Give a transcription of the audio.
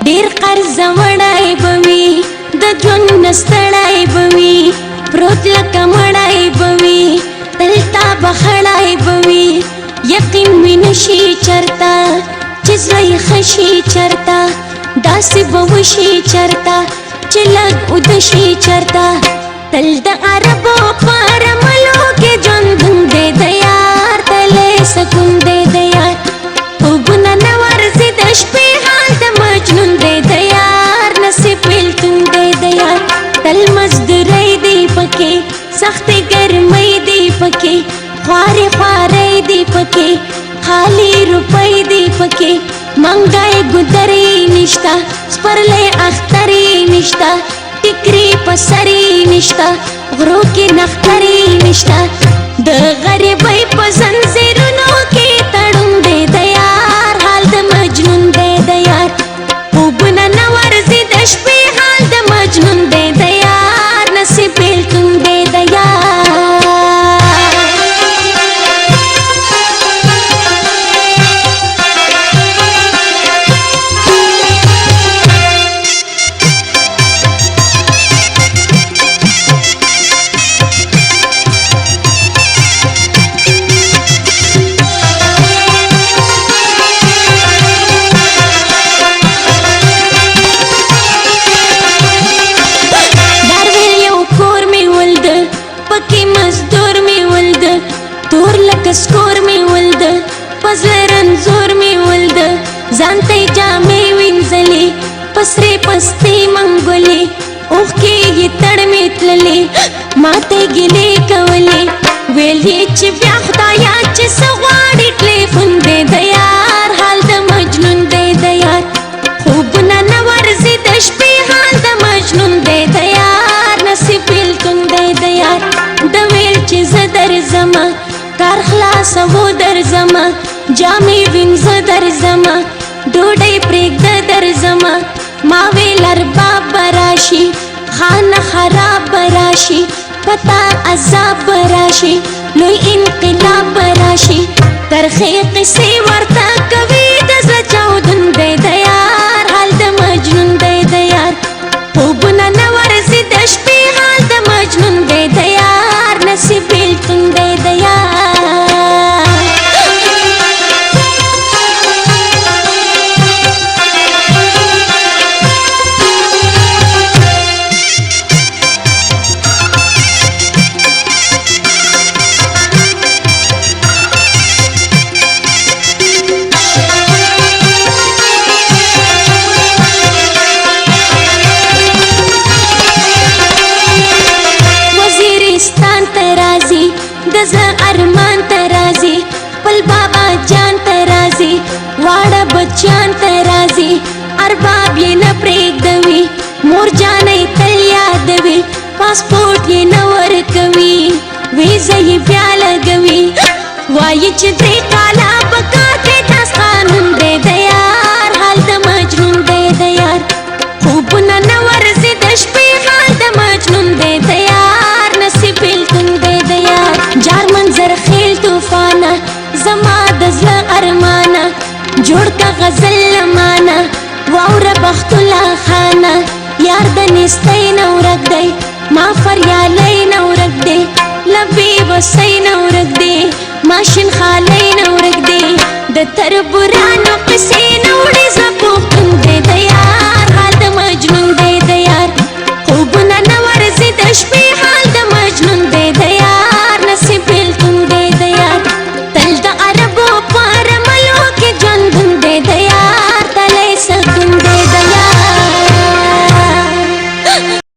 ډیر قرض وړای بوي د ژوند نستړای بوي پروت لکه مړای بوي دلته بخړای بوي یقین مې نشي چرتا چې زړه خشي چرتا داسې به وشي چرتا چې لږ ودشي چرتا تل د عربو پر ملو کې ژوند دی د یار تلې سکون دی د یار خوبونه نه ورځي د شپې حال د مجنون دی د یار نصیب بیلتون دی د یار تل مزدورۍ دی پکې سختې ګرمۍ دی پکې خوارې خوارۍ دی پکې خالی روپۍ دی پکې منګای ګودرې نشته سپرلې اخترې نشته ټیکري پسرې نشته غرو کې نخترې نشته د غریبۍ په زنځیرونو کې تړون دی د یار حال د مجنون دی د یار خوبونه نه ورځي د شپې حال د مجنون دی د یار نصیب بیلتون دی د یار سکور می ولد پزړه رنزور می ولد ځانته جامې وینځلې پسرې پستې منګولې اوخ کې یې تړ می تللې ماته ګلې کولې ویلې چې بیا خدایا چې څه غواړې ټلیفون دی د یار حال د مجنون دی د یار خوبونه نه ورځي د شپې حال د مجنون دی د یار نصیب بیلتون دی د یار د ویل چې زه درځمه کار خلاص وو درځما جامې وینځه درځما ډوډۍ پرېږده درځما ما ویل ارباب راشي خانه خراب راشي پتا عذاب راشي لوی انقلاب راشي ترخې قصې ورته کوي د زړه چاودون دی د یار حال د مجنون دی د یار خوبونه نه ورځي د شپې حال د مجنون دی د یار نصیب بیلتون دی د یار ارمان ترازی پل بابا جان ترازی واړه بچیان ترازی ارباب یې نه پرېږدوي مور جانې تل یادوي پاسپورټ یې نه ورکوي ویزه یې بیا لګوي وایي چې درې کاله په کار کې داس قانون دی د یار حال د مجنون دی د یار خوبونه نه ورځي د شپې حال د مجنون دی د یار نصیب بیلتون دی د یار جار منظر خیل طوفانه زما د زړه ارمانه جوړ کا غزل لمانه واوره بخت الله خانه یار د نستۍ نه ورک دی ما فریالۍ نه ورک دی لبې وسۍ نه ورک دی ماشین خالۍ نه ورک دی د تربورانو قصې نه وړي زه